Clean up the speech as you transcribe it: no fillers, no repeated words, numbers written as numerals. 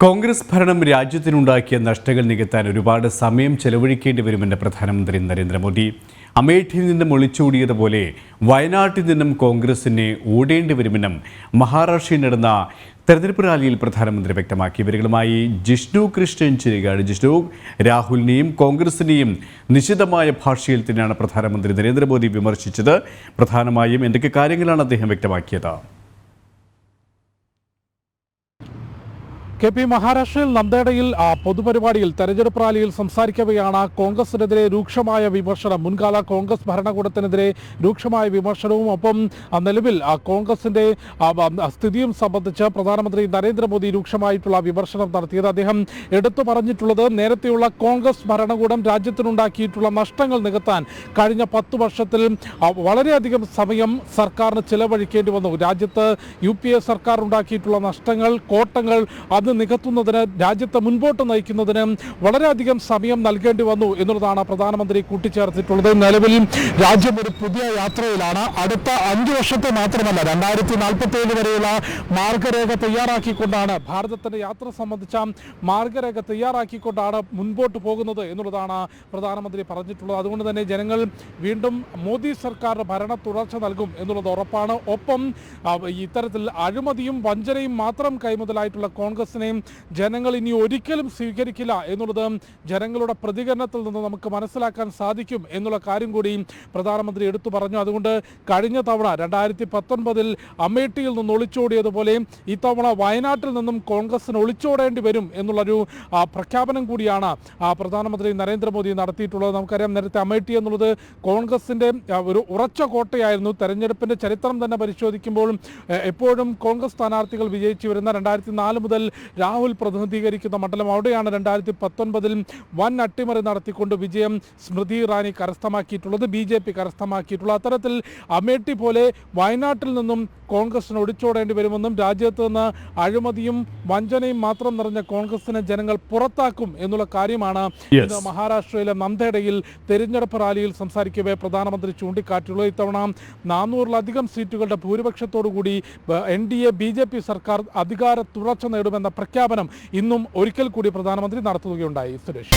കോൺഗ്രസ് ഭരണം രാജ്യത്തിനുണ്ടാക്കിയ നഷ്ടങ്ങൾ നികത്താൻ ഒരുപാട് സമയം ചെലവഴിക്കേണ്ടി വരുമെന്ന് പ്രധാനമന്ത്രി നരേന്ദ്രമോദി. അമേഠിയിൽ നിന്നും ഒളിച്ചോടിയതുപോലെ വയനാട്ടിൽ നിന്നും കോൺഗ്രസിനെ ഓടേണ്ടി വരുമെന്നും മഹാരാഷ്ട്രയിൽ നടന്ന തെരഞ്ഞെടുപ്പ് റാലിയിൽ പ്രധാനമന്ത്രി വ്യക്തമാക്കി. ഇവരുമായി ജിഷ്ണു കൃഷ്ണൻ ചേരുകയാണ്. ജിഷ്ണു, രാഹുലിനെയും കോൺഗ്രസിനെയും നിശിതമായ ഭാഷയിൽ തന്നെയാണ് പ്രധാനമന്ത്രി നരേന്ദ്രമോദി വിമർശിച്ചത്. പ്രധാനമായും എന്തൊക്കെ കാര്യങ്ങളാണ് അദ്ദേഹം വ്യക്തമാക്കിയത്? മഹാരാഷ്ട്രയിൽ നന്ദേടയിൽ പൊതുപരിപാടിയിൽ തെരഞ്ഞെടുപ്പ് റാലിയിൽ സംസാരിക്കവെയാണ് കോൺഗ്രസിനെതിരെ രൂക്ഷമായ വിമർശനം, മുൻകാല കോൺഗ്രസ് ഭരണകൂടത്തിനെതിരെ രൂക്ഷമായ വിമർശനവും ഒപ്പം നിലവിൽ കോൺഗ്രസിന്റെ സ്ഥിതിയും സംബന്ധിച്ച് പ്രധാനമന്ത്രി നരേന്ദ്രമോദി രൂക്ഷമായിട്ടുള്ള വിമർശനം നടത്തിയത്. അദ്ദേഹം എടുത്തു പറഞ്ഞിട്ടുള്ളത്, നേരത്തെയുള്ള കോൺഗ്രസ് ഭരണകൂടം രാജ്യത്തിനുണ്ടാക്കിയിട്ടുള്ള നഷ്ടങ്ങൾ നികത്താൻ കഴിഞ്ഞ 10 വർഷത്തിൽ വളരെയധികം സമയം സർക്കാരിന് ചിലവഴിക്കേണ്ടി വന്നു. രാജ്യത്ത് UPA സർക്കാർ ഉണ്ടാക്കിയിട്ടുള്ള നഷ്ടങ്ങൾ, കോട്ടങ്ങൾ അത് നികത്തുന്നതിന്, രാജ്യത്തെ മുൻപോട്ട് നയിക്കുന്നതിന് വളരെയധികം സമയം നൽകേണ്ടി വന്നു എന്നുള്ളതാണ് പ്രധാനമന്ത്രി കൂട്ടിച്ചേർത്തിട്ടുള്ളത്. നിലവിൽ രാജ്യം ഒരു പുതിയ യാത്രയിലാണ്. അടുത്ത 5 വർഷത്തെ മാത്രമല്ല, 2047 വരെയുള്ള മാർഗരേഖ തയ്യാറാക്കിക്കൊണ്ടാണ്, ഭാരതത്തിന്റെ യാത്ര സംബന്ധിച്ച മാർഗരേഖ തയ്യാറാക്കിക്കൊണ്ടാണ് മുൻപോട്ട് പോകുന്നത് എന്നുള്ളതാണ് പ്രധാനമന്ത്രി പറഞ്ഞിട്ടുള്ളത്. അതുകൊണ്ട് തന്നെ ജനങ്ങൾ വീണ്ടും മോദി സർക്കാരിന് ഭരണ തുടർച്ച നൽകും എന്നുള്ളത് ഉറപ്പാണ്. ഒപ്പം ഇത്തരത്തിൽ അഴിമതിയും വഞ്ചനയും മാത്രം കൈമുതലായിട്ടുള്ള കോൺഗ്രസിനെ ജനങ്ങൾ ഇനി ഒരിക്കലും സ്വീകരിക്കില്ല എന്നുള്ളത് ജനങ്ങളുടെ പ്രതികരണത്തിൽ നിന്ന് നമുക്ക് മനസ്സിലാക്കാൻ സാധിക്കും എന്നുള്ള കാര്യം കൂടി പ്രധാനമന്ത്രി എടുത്തു പറഞ്ഞു. അതുകൊണ്ട് കഴിഞ്ഞ തവണ 2019 അമേഠിയിൽ നിന്ന് ഒളിച്ചോടിയതുപോലെ ഇത്തവണ വയനാട്ടിൽ നിന്നും കോൺഗ്രസിന് ഒളിച്ചോടേണ്ടി വരും എന്നുള്ളൊരു പ്രഖ്യാപനം കൂടിയാണ് പ്രധാനമന്ത്രി നരേന്ദ്രമോദി നടത്തിയിട്ടുള്ളത്. നമുക്കറിയാം, നേരത്തെ അമേഠി എന്നുള്ളത് കോൺഗ്രസിന്റെ ഒരു ഉറച്ച കോട്ടയായിരുന്നു. തെരഞ്ഞെടുപ്പിന്റെ ചരിത്രം തന്നെ പരിശോധിക്കുമ്പോൾ എപ്പോഴും കോൺഗ്രസ് സ്ഥാനാർത്ഥികൾ വിജയിച്ചു വരുന്ന 2004 മുതൽ രാഹുൽ പ്രതിനിധീകരിക്കുന്ന മണ്ഡലം, അവിടെയാണ് 2019 വൻ അട്ടിമറി നടത്തിക്കൊണ്ട് വിജയം സ്മൃതി ഇറാനി കരസ്ഥമാക്കിയിട്ടുള്ളത്, BJP കരസ്ഥമാക്കിയിട്ടുള്ളത്. അത്തരത്തിൽ അമേഠി പോലെ വയനാട്ടിൽ നിന്നും കോൺഗ്രസിന് ഒളിച്ചോടേണ്ടി വരുമെന്നും രാജ്യത്ത് നിന്ന് അഴിമതിയും വഞ്ചനയും മാത്രം നിറഞ്ഞ കോൺഗ്രസിനെ ജനങ്ങൾ പുറത്താക്കും എന്നുള്ള കാര്യമാണ് ഇന്ന് മഹാരാഷ്ട്രയിലെ നന്ദേടയിൽ തെരഞ്ഞെടുപ്പ് റാലിയിൽ സംസാരിക്കവേ പ്രധാനമന്ത്രി ചൂണ്ടിക്കാട്ടിയുള്ളത്. ഇത്തവണ 400-ലധികം സീറ്റുകളുടെ ഭൂരിപക്ഷത്തോടുകൂടി NDA BJP സർക്കാർ അധികാര തുടർച്ച നേടുമെന്ന പ്രഖ്യാപനം ഇന്നും ഒരിക്കൽ കൂടി പ്രധാനമന്ത്രി നടത്തുകയുണ്ടായി. സുരേഷ്.